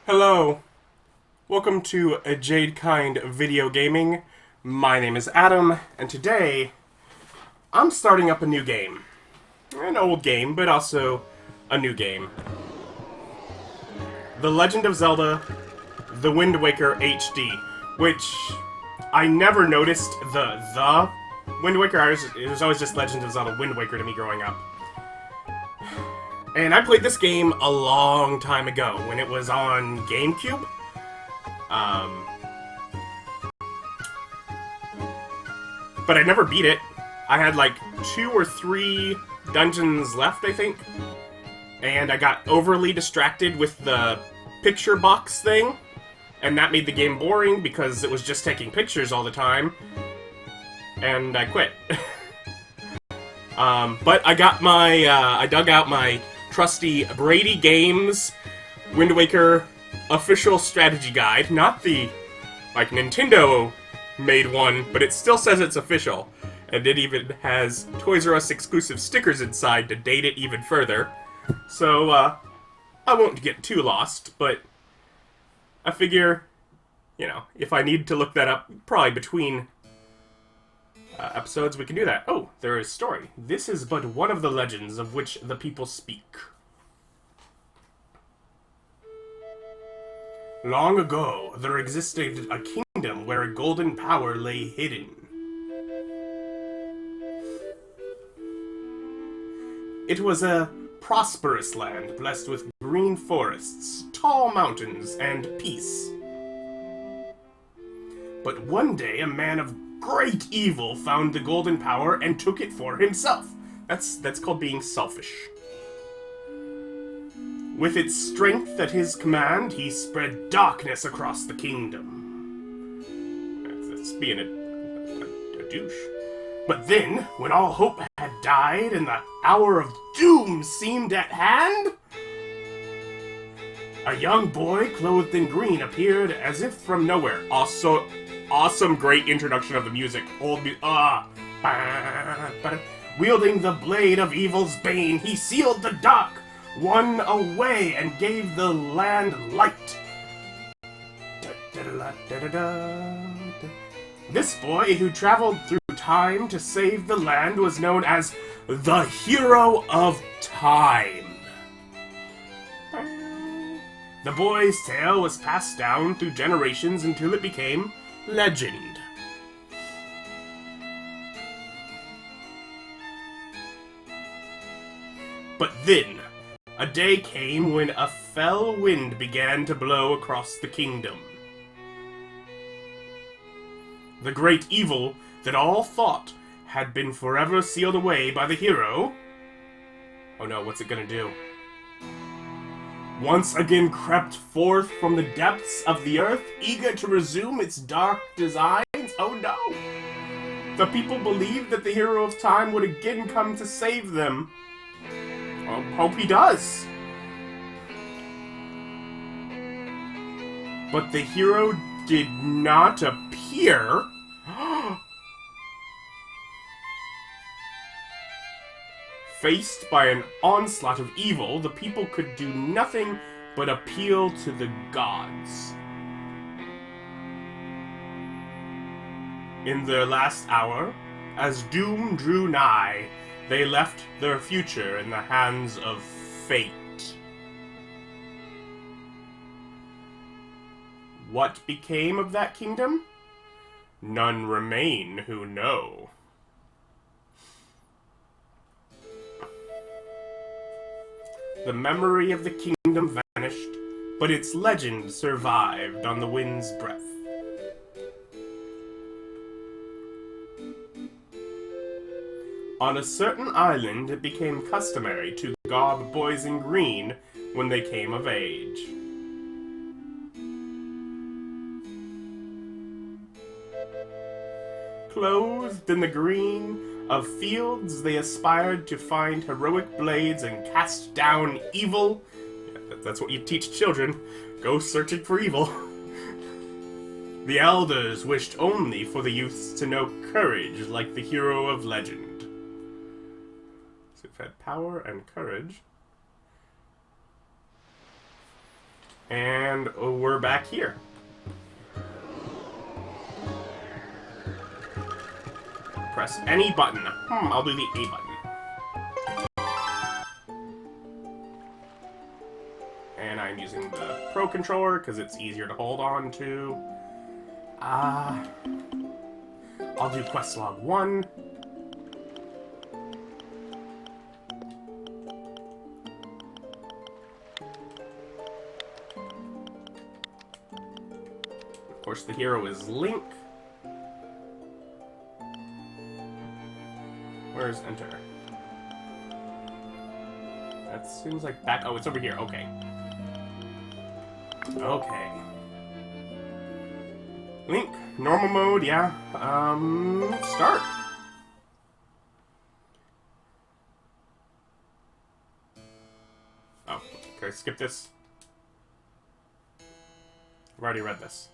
Hello, welcome to a Jade Kind Video Gaming. My name is Adam, and today I'm starting up a new game. An old game, but also a new game. The Legend of Zelda, The Wind Waker HD, which I never noticed the Wind Waker. It was always just Legend of Zelda Wind Waker to me growing up. And I played this game a long time ago when it was on GameCube. But I never beat it. I had like 2 or 3 dungeons left, I think. And I got overly distracted with the picture box thing. And that made the game boring because it was just taking pictures all the time. And I quit. But I got my, I dug out my trusty Brady Games Wind Waker official strategy guide. Not the, like, Nintendo made one, but it still says it's official. And it even has Toys R Us exclusive stickers inside to date it even further. So, I won't get too lost, but I figure, you know, if I need to look that up, probably between episodes, we can do that. Oh, there is story. This is but one of the legends of which the people speak. Long ago, there existed a kingdom where a golden power lay hidden. It was a prosperous land blessed with green forests, tall mountains, and peace. But one day, a man of great evil found the golden power and took it for himself. That's called being selfish. With its strength at his command, he spread darkness across the kingdom. That's being a douche. But then, when all hope had died and the hour of doom seemed at hand, a young boy clothed in green appeared as if from nowhere. Also, awesome, great introduction of the music. Wielding the blade of evil's bane, he sealed the dark, won away, and gave the land light. This boy who traveled through time to save the land was known as the Hero of Time. The boy's tale was passed down through generations until it became legend. But then, a day came when a fell wind began to blow across the kingdom. The great evil that all thought had been forever sealed away by the hero... Oh no, what's it gonna do? Once again crept forth from the depths of the earth, eager to resume its dark designs. Oh no! The people believed that the Hero of Time would again come to save them. Well, hope he does. But the hero did not appear. Faced by an onslaught of evil, the people could do nothing but appeal to the gods. In their last hour, as doom drew nigh, they left their future in the hands of fate. What became of that kingdom? None remain who know. The memory of the kingdom vanished, but its legend survived on the wind's breath. On a certain island, it became customary to garb boys in green when they came of age. Clothed in the green of fields, they aspired to find heroic blades and cast down evil. Yeah, that's what you teach children. Go searching for evil. The elders wished only for the youths to know courage like the hero of legend. So we've had power and courage. And we're back here. Press any button. I'll do the A button. And I'm using the Pro Controller because it's easier to hold on to. I'll do Quest Log 1. Of course, the hero is Link. Where's Enter? That seems like back. Oh, it's over here. Okay. Okay. Link, normal mode, yeah. Start. Oh, okay, skip this. I've already read this.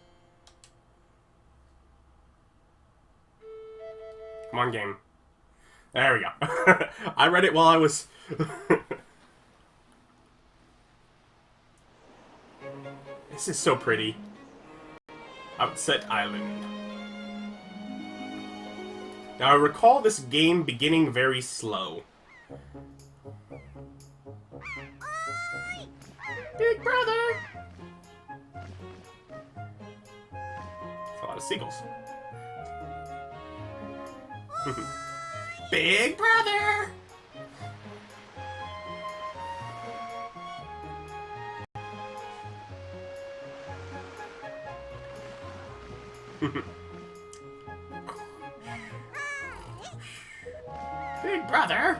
Come on, game. There we go. I read it while I was... This is so pretty. Outset Island. Now I recall this game beginning very slow. Big brother! That's a lot of seagulls. Big brother! Big brother!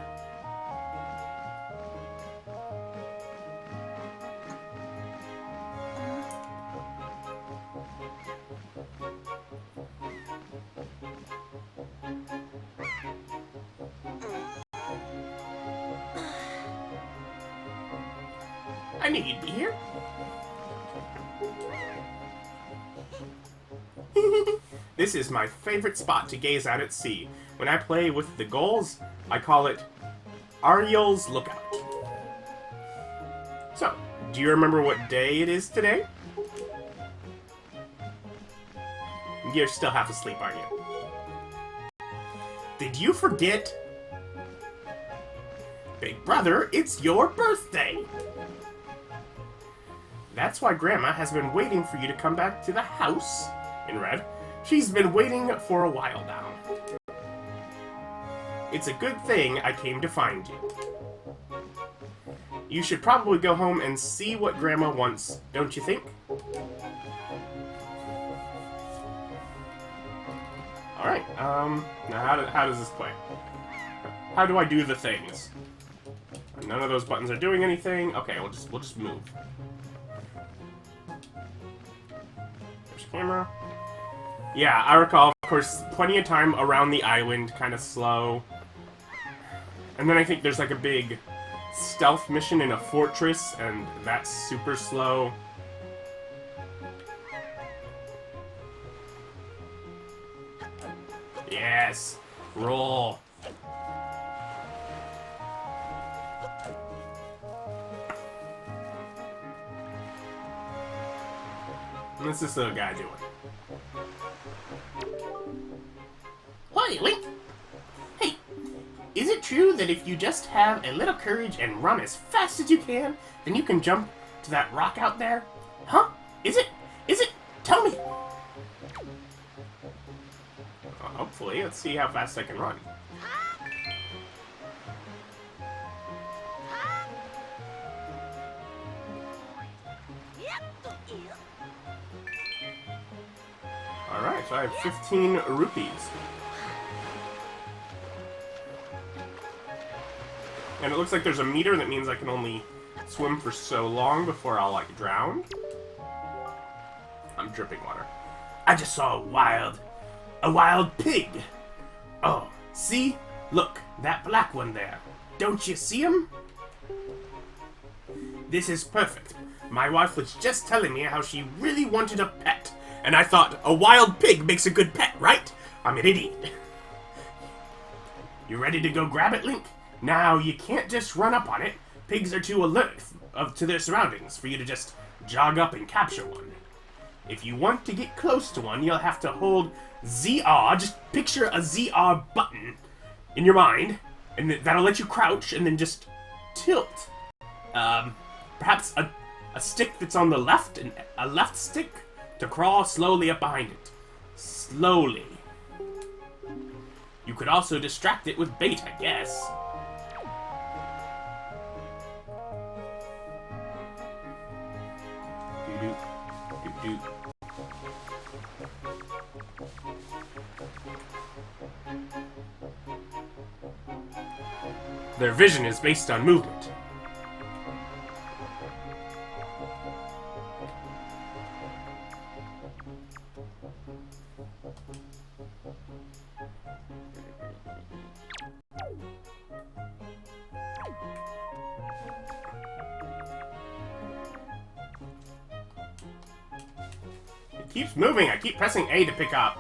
I knew you'd be here. This is my favorite spot to gaze out at sea. When I play with the gulls, I call it Ariel's Lookout. So, do you remember what day it is today? You're still half asleep, aren't you? Did you forget? Big brother, it's your birthday! That's why Grandma has been waiting for you to come back to the house. In red. She's been waiting for a while now. It's a good thing I came to find you. You should probably go home and see what Grandma wants, don't you think? Alright, now how does this play? How do I do the things? None of those buttons are doing anything. Okay, we'll just move. There's camera. Yeah, I recall, of course, plenty of time around the island, kind of slow. And then I think there's like a big stealth mission in a fortress, and that's super slow. Yes! Roll! What's this little guy doing? Hey, Link! Hey, is it true that if you just have a little courage and run as fast as you can, then you can jump to that rock out there? Huh? Is it? Is it? Tell me! Hopefully, let's see how fast I can run. Alright, so I have 15 rupees. And it looks like there's a meter, that means I can only swim for so long before I'll, like, drown. I'm dripping water. I just saw a wild pig! Oh, see? Look, that black one there. Don't you see him? This is perfect. My wife was just telling me how she really wanted a pet. And I thought, a wild pig makes a good pet, right? I'm an idiot. You ready to go grab it, Link? Now, you can't just run up on it. Pigs are too alert to their surroundings for you to just jog up and capture one. If you want to get close to one, you'll have to hold ZR. Just picture a ZR button in your mind, and that'll let you crouch and then just tilt. Perhaps a stick that's on the left, and a left stick to crawl slowly up behind it. Slowly. You could also distract it with bait, I guess. Doo-doo. Their vision is based on movement. It keeps moving. I keep pressing A to pick up.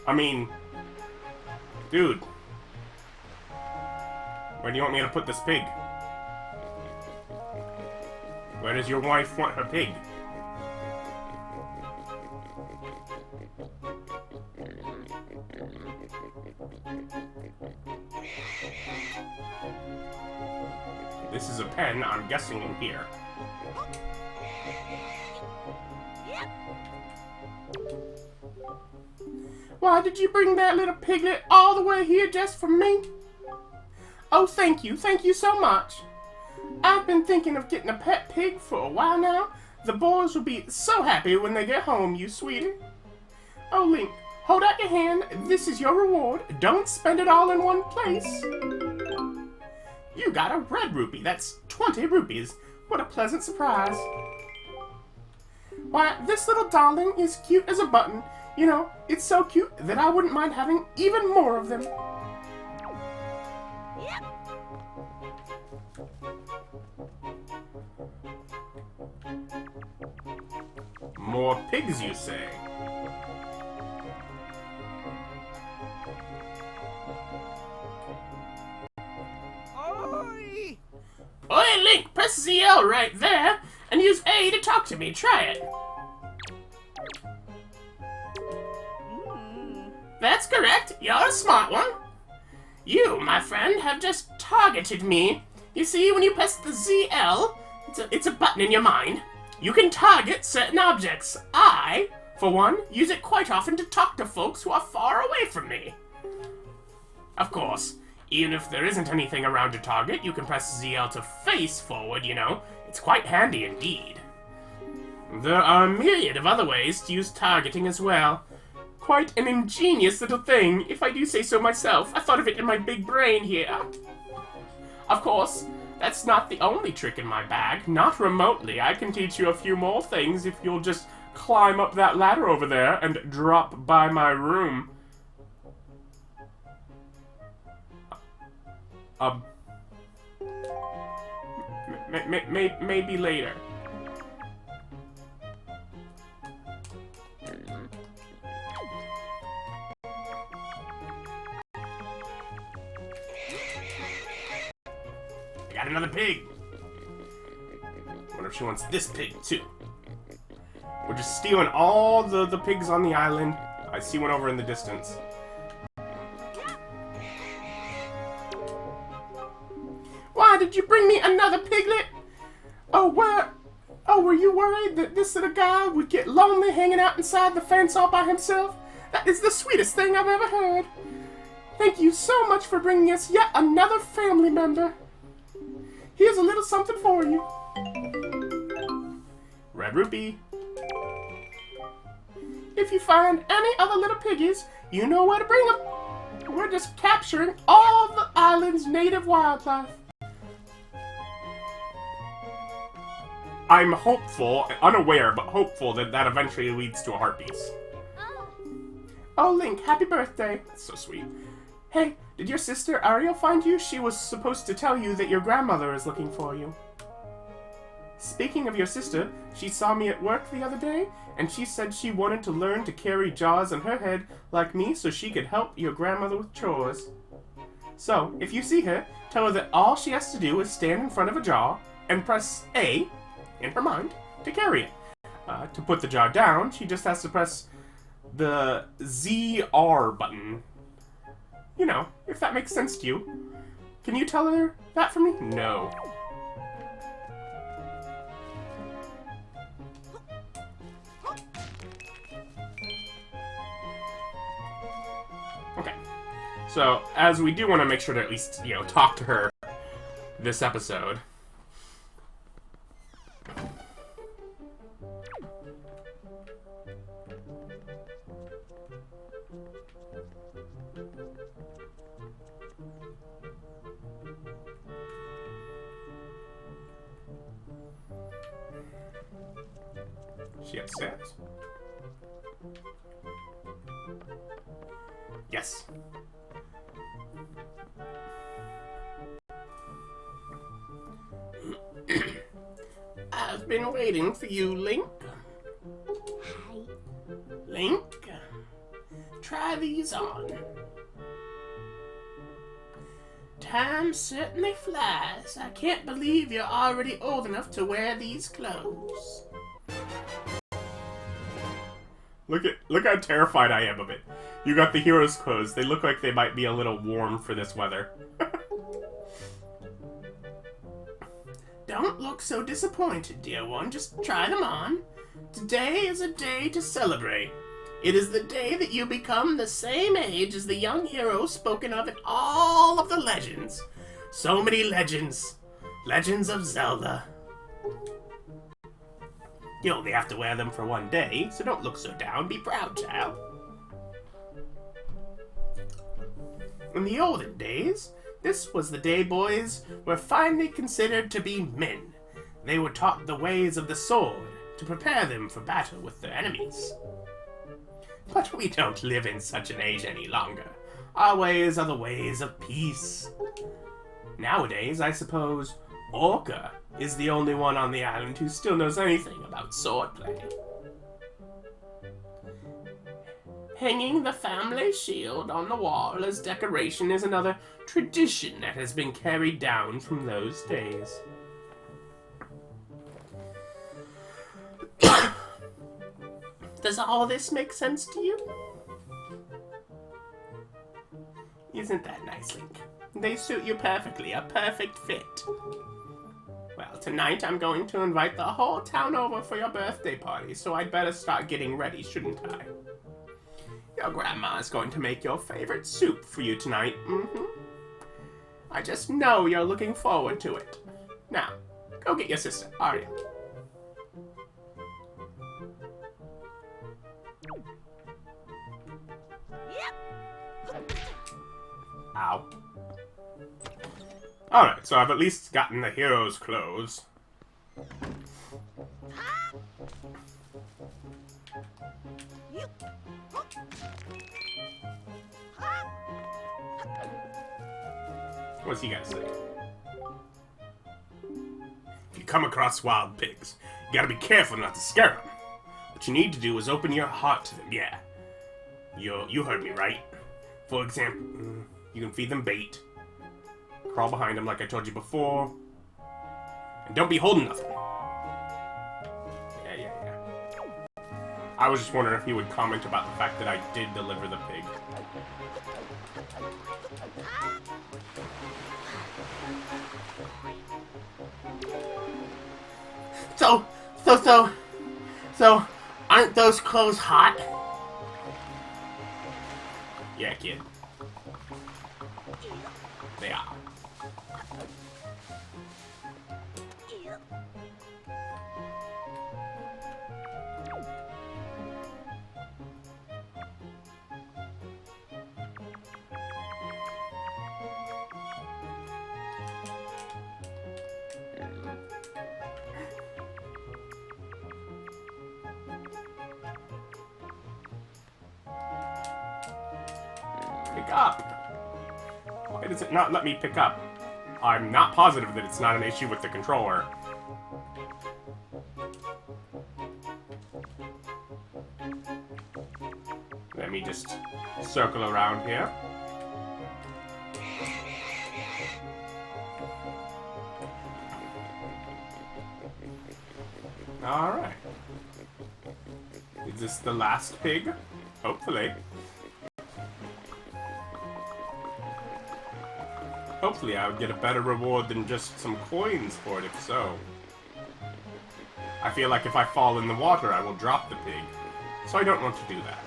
I mean, dude, where do you want me to put this pig? Where does your wife want her pig? This is a pen, I'm guessing, in here. Why did you bring that little piglet all the way here just for me? Oh, thank you so much. I've been thinking of getting a pet pig for a while now. The boys will be so happy when they get home, you sweetie. Oh, Link, hold out your hand. This is your reward. Don't spend it all in one place. You got a red rupee. That's 20 rupees. What a pleasant surprise. Why, this little darling is cute as a button. You know, it's so cute that I wouldn't mind having even more of them. More pigs, you say? Oi! Oi, Link, press ZL right there, and use A to talk to me. Try it. That's correct. You're a smart one. You, my friend, have just targeted me. You see, when you press the ZL, it's a button in your mind. You can target certain objects. I, for one, use it quite often to talk to folks who are far away from me. Of course, even if there isn't anything around to target, you can press ZL to face forward, you know. It's quite handy indeed. There are a myriad of other ways to use targeting as well. Quite an ingenious little thing, if I do say so myself. I thought of it in my big brain here. Of course, that's not the only trick in my bag. Not remotely. I can teach you a few more things if you'll just climb up that ladder over there and drop by my room. Maybe later. Got another pig. Wonder if she wants this pig too. We're just stealing all the pigs on the island. I see one over in the distance. Why did you bring me another piglet? Oh, what? Oh, were you worried that this little guy would get lonely hanging out inside the fence all by himself? That is the sweetest thing I've ever heard. Thank you so much for bringing us yet another family member. Here's a little something for you. Red rupee. If you find any other little piggies, you know where to bring them. We're just capturing all the island's native wildlife. I'm hopeful, unaware, but hopeful that that eventually leads to a heart piece. Oh, Link, happy birthday. That's so sweet. Hey, did your sister Ariel find you? She was supposed to tell you that your grandmother is looking for you. Speaking of your sister, she saw me at work the other day, and she said she wanted to learn to carry jars on her head like me so she could help your grandmother with chores. So, if you see her, tell her that all she has to do is stand in front of a jar and press A, in her mind, to carry it. To put the jar down, she just has to press the ZR button. You know, if that makes sense to you. Can you tell her that for me? No. Okay. So, as we do want to make sure to at least, you know, talk to her this episode. She upstairs. Yes. I've been waiting for you, Link. Hi. Link, try these on. Time certainly flies. I can't believe you're already old enough to wear these clothes. Look how terrified I am of it. You got the hero's clothes. They look like they might be a little warm for this weather. Don't look so disappointed, dear one. Just try them on. Today is a day to celebrate. It is the day that you become the same age as the young hero spoken of in all of the legends. So many legends. Legends of Zelda. You only have to wear them for one day, so don't look so down. Be proud, child. In the olden days, this was the day boys were finally considered to be men. They were taught the ways of the sword to prepare them for battle with their enemies. But we don't live in such an age any longer. Our ways are the ways of peace. Nowadays, I suppose, Orca is the only one on the island who still knows anything about swordplay. Hanging the family shield on the wall as decoration is another tradition that has been carried down from those days. Does all this make sense to you? Isn't that nice, Link? They suit you perfectly, a perfect fit. Well, tonight I'm going to invite the whole town over for your birthday party, so I'd better start getting ready, shouldn't I? Your grandma's going to make your favorite soup for you tonight. I just know you're looking forward to it. Now, go get your sister, Arya. Ow. Alright, so I've at least gotten the hero's clothes. What's he gotta say? If you come across wild pigs, you gotta be careful not to scare them. What you need to do is open your heart to them, yeah. You heard me right. For example, you can feed them bait. Crawl behind them like I told you before. And don't be holding nothing. Yeah. I was just wondering if he would comment about the fact that I did deliver the pig. So, aren't those clothes hot? Yeah, kid. They are. Pick up. Why does it not let me pick up? I'm not positive that it's not an issue with the controller. Let me just circle around here. Alright. Is this the last pig? Hopefully. Hopefully I would get a better reward than just some coins for it, if so. I feel like if I fall in the water, I will drop the pig. So I don't want to do that.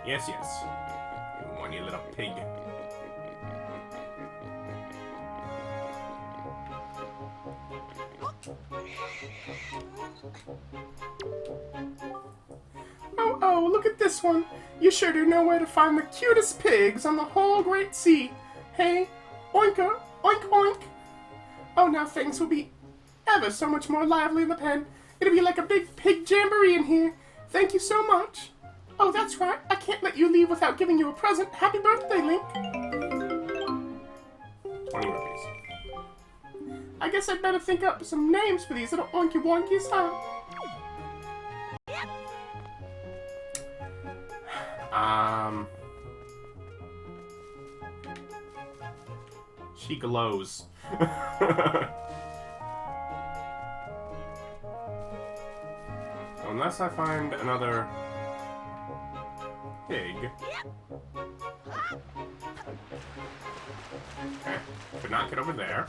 Yes, yes. One, you little pig. Oh, oh, look at this one. You sure do know where to find the cutest pigs on the whole great sea. Hey, oinker, oink, oink. Oh, now things will be ever so much more lively in the pen. It'll be like a big pig jamboree in here. Thank you so much. Oh, that's right. I can't let you leave without giving you a present. Happy birthday, Link. 20 rupees. I guess I'd better think up some names for these little oinky wonkies, huh? She glows. Unless I find another pig. Okay, could not get over there.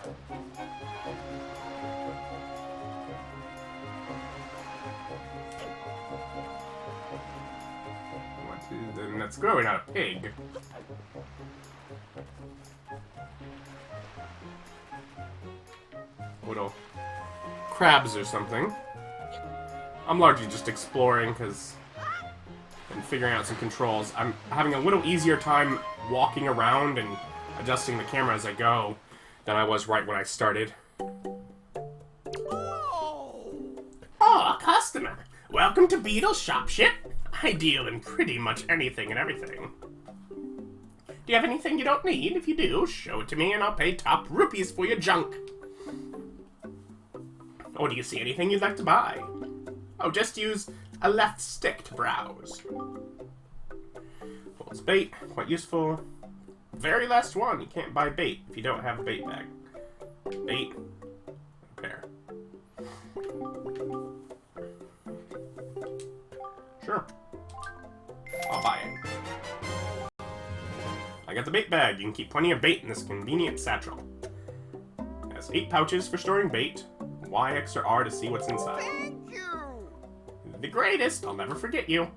What is then that's growing out a pig. Little crabs or something. I'm largely just exploring because and figuring out some controls. I'm having a little easier time walking around and adjusting the camera as I go than I was right when I started. Oh, a customer! Welcome to Beetle's Shop Ship. I deal in pretty much anything and everything. Do you have anything you don't need? If you do, show it to me and I'll pay top rupees for your junk. Or do you see anything you'd like to buy? Oh, just use a left stick to browse. Holds bait, quite useful. Very last one, you can't buy bait if you don't have a bait bag. Bait, repair. Sure. I'll buy it. I got the bait bag. You can keep plenty of bait in this convenient satchel. It has 8 pouches for storing bait. Y, X, or R to see what's inside. Thank you. The greatest. I'll never forget you.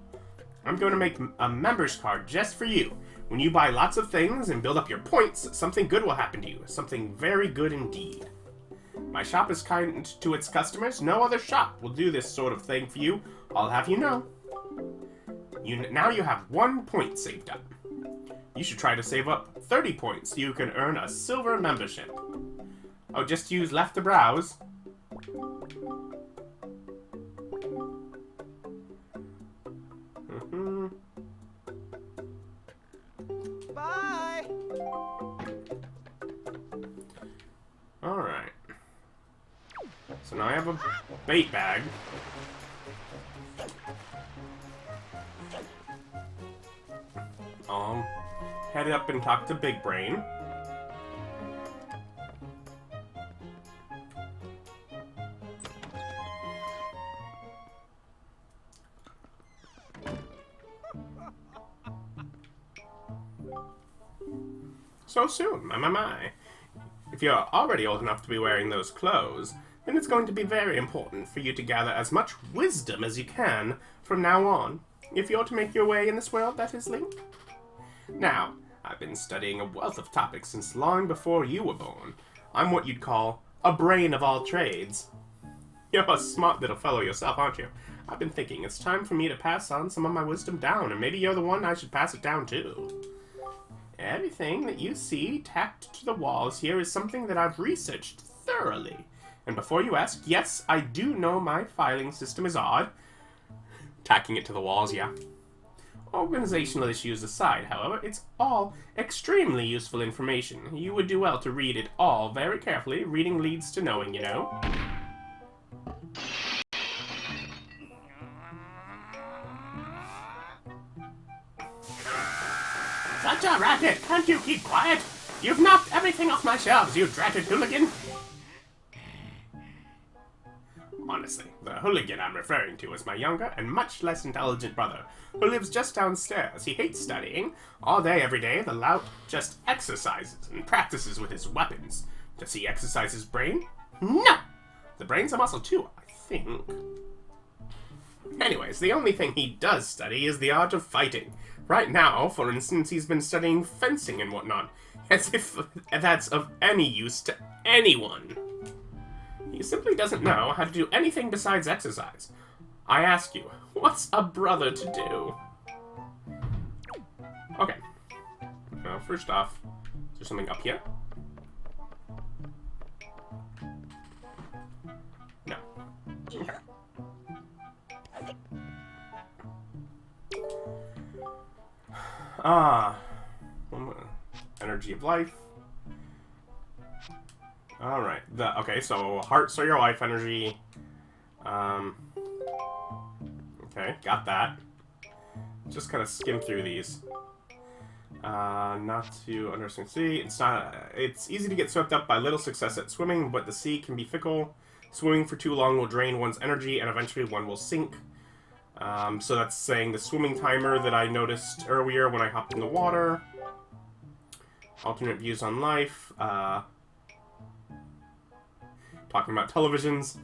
I'm going to make a member's card just for you. When you buy lots of things and build up your points, something good will happen to you. Something very good indeed. My shop is kind to its customers. No other shop will do this sort of thing for you. I'll have you know. Now you have 1 point saved up. You should try to save up 30 points so you can earn a silver membership. Oh, just use left to browse. Bye. Alright. So now I have a bait bag. Head up and talk to Big Brain. So soon, my. If you're already old enough to be wearing those clothes, then it's going to be very important for you to gather as much wisdom as you can from now on. If you're to make your way in this world, that is, Link. Now, I've been studying a wealth of topics since long before you were born. I'm what you'd call a brain of all trades. You're a smart little fellow yourself, aren't you? I've been thinking it's time for me to pass on some of my wisdom down, and maybe you're the one I should pass it down to. Everything that you see tacked to the walls here is something that I've researched thoroughly. And before you ask, yes, I do know my filing system is odd. Tacking it to the walls, yeah. Organizational issues aside, however, it's all extremely useful information. You would do well to read it all very carefully. Reading leads to knowing, you know. Dr. Rabbit, can't you keep quiet? You've knocked everything off my shelves, you dratted hooligan! Honestly, the hooligan I'm referring to is my younger and much less intelligent brother, who lives just downstairs. He hates studying. All day, every day, the lout just exercises and practices with his weapons. Does he exercise his brain? No! The brain's a muscle too, I think. Anyways, the only thing he does study is the art of fighting. Right now, for instance, he's been studying fencing and whatnot, as if that's of any use to anyone. He simply doesn't know how to do anything besides exercise. I ask you, what's a brother to do? Okay. Well, first off, is there something up here? No. Okay. Energy of life. Alright, okay, so hearts are your life energy. Okay, got that. Just kind of skim through these. Not to understand sea. It's easy to get swept up by little success at swimming, but the sea can be fickle. Swimming for too long will drain one's energy, and eventually one will sink. So that's saying the swimming timer that I noticed earlier when I hopped in the water. Alternate views on life. Talking about televisions.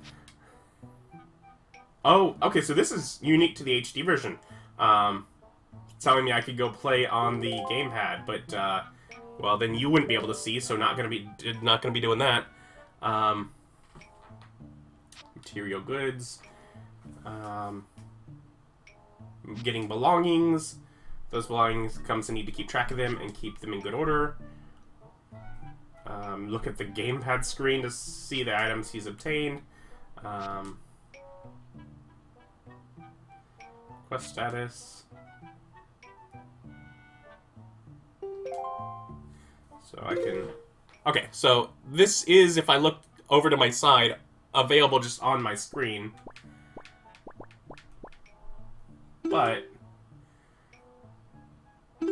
Oh, okay, so this is unique to the HD version. Telling me I could go play on the gamepad, but, well, then you wouldn't be able to see, so not gonna be doing that. Material goods. Getting belongings. Those belongings comes to need to keep track of them and keep them in good order. Look at the gamepad screen to see the items he's obtained. Quest status. So I can... Okay, so this is, if I look over to my side, available just on my screen. But... So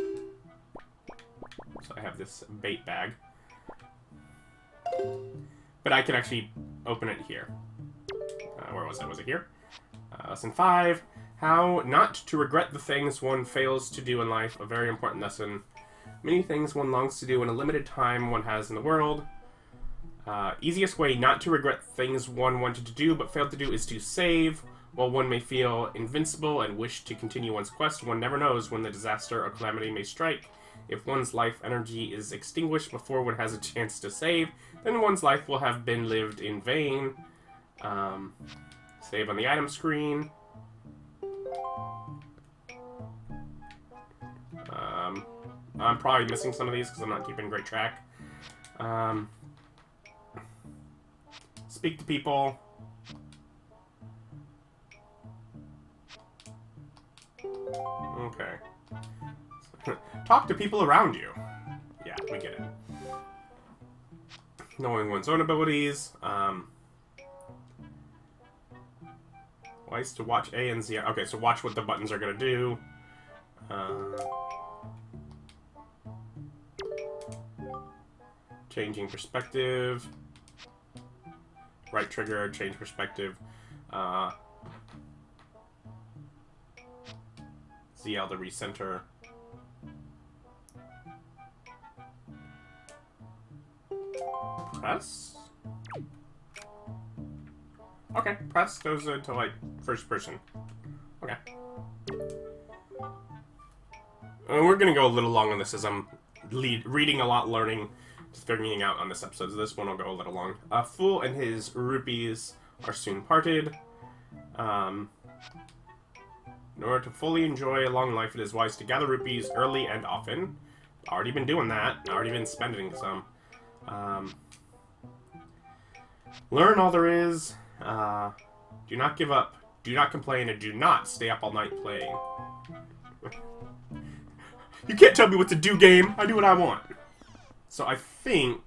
I have this bait bag. But I can actually open it here. Where was it? Was it here? Lesson 5. How not to regret the things one fails to do in life. A very important lesson. Many things one longs to do in a limited time one has in the world. Easiest way not to regret things one wanted to do but failed to do is to save. While one may feel invincible and wish to continue one's quest, one never knows when the disaster or calamity may strike. If one's life energy is extinguished before one has a chance to save, then one's life will have been lived in vain. Save on the item screen. I'm probably missing some of these because I'm not keeping great track. Speak to people. Okay. Talk to people around you. Yeah, we get it. Knowing one's own abilities. Twice to watch A and Z. Okay, so watch what the buttons are going to do. Changing perspective. Right trigger, change perspective. ZL to recenter. Press? Okay, press goes into, like, first person. Okay. We're gonna go a little long on this as I'm reading a lot, learning, just figuring out on this episode, so this one will go a little long. A fool and his rupees are soon parted. In order to fully enjoy a long life, it is wise to gather rupees early and often. Already been doing that. Already been spending some. Learn all there is. Do not give up. Do not complain, and do not stay up all night playing. You can't tell me what to do, game. I do what I want. So I think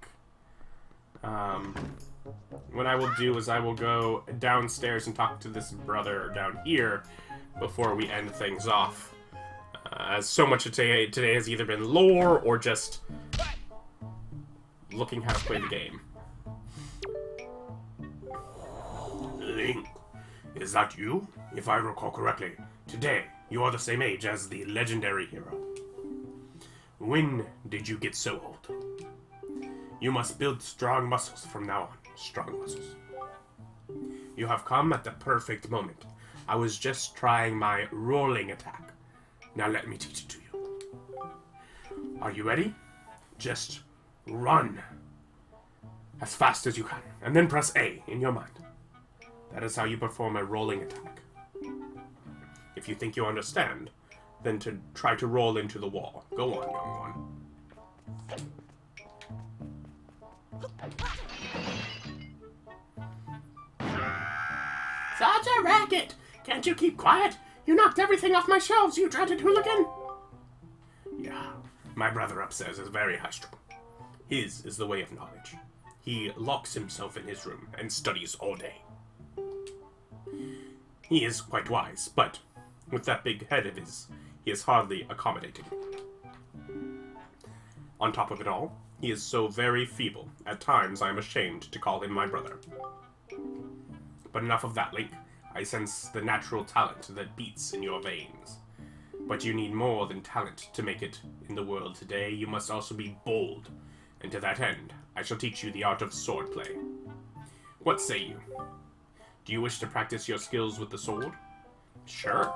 what I will do is I will go downstairs and talk to this brother down here before we end things off. As so much of today has either been lore or just looking how to play the game. Link, is that you? If I recall correctly, today you are the same age as the legendary hero. When did you get so old? You must build strong muscles from now on. Strong muscles. You have come at the perfect moment. I was just trying my rolling attack. Now let me teach it to you. Are you ready? Just run as fast as you can, and then press A in your mind. That is how you perform a rolling attack. If you think you understand, then to try to roll into the wall. Go on, young one. Such a racket! Can't you keep quiet? You knocked everything off my shelves, you dreaded hooligan! Yeah, my brother upstairs is very high-strung. His is the way of knowledge. He locks himself in his room and studies all day. He is quite wise, but with that big head of his, he is hardly accommodating. On top of it all, he is so very feeble, at times I am ashamed to call him my brother. But enough of that, Link. I sense the natural talent that beats in your veins. But you need more than talent to make it in the world today. You must also be bold. And to that end, I shall teach you the art of swordplay. What say you? Do you wish to practice your skills with the sword? Sure.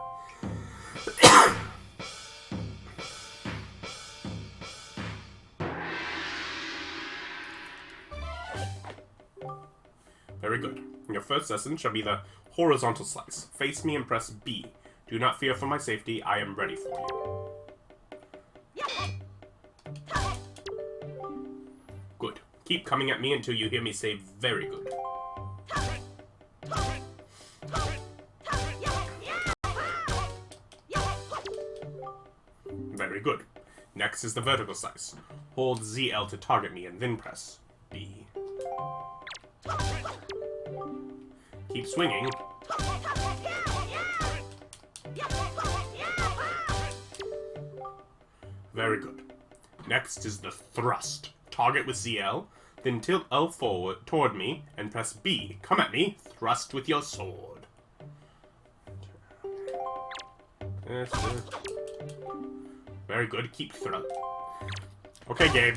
Very good. Your first lesson shall be the horizontal slice. Face me and press B. Do not fear for my safety. I am ready for you. Good. Keep coming at me until you hear me say very good. Very good. Next is the vertical slice. Hold ZL to target me and then press B. Keep swinging. Very good. Next is the thrust. Target with ZL, then tilt L forward toward me and press B. Come at me. Thrust with your sword. Very good. Keep thrust. Okay, Gabe.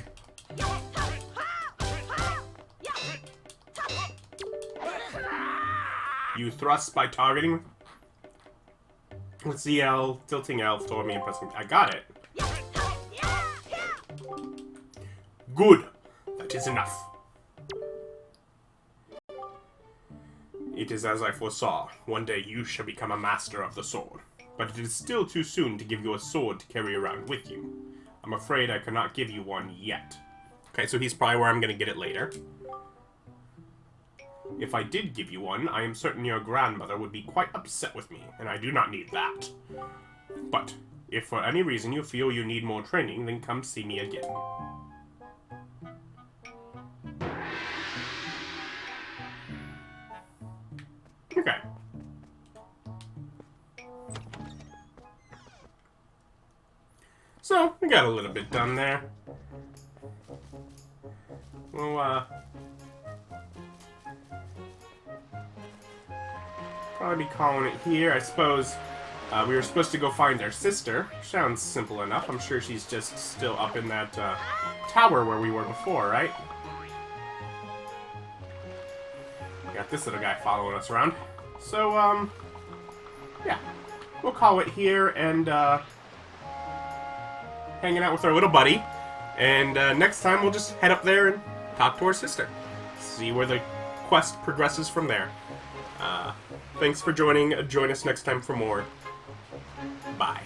You thrust by targeting with ZL, tilting L toward me and pressing. I got it. Good. That is enough. It is as I foresaw. One day you shall become a master of the sword. But it is still too soon to give you a sword to carry around with you. I'm afraid I cannot give you one yet. Okay, so he's probably where I'm going to get it later. If I did give you one, I am certain your grandmother would be quite upset with me, and I do not need that. But, if for any reason you feel you need more training, then come see me again. Okay. So, we got a little bit done there. We'll, probably be calling it here. I suppose we were supposed to go find our sister. Sounds simple enough. I'm sure she's just still up in that tower where we were before, right? We got this little guy following us around. So, yeah. We'll call it here and hanging out with our little buddy. And next time we'll just head up there and talk to our sister. See where the quest progresses from there. Thanks for joining. Join us next time for more. Bye.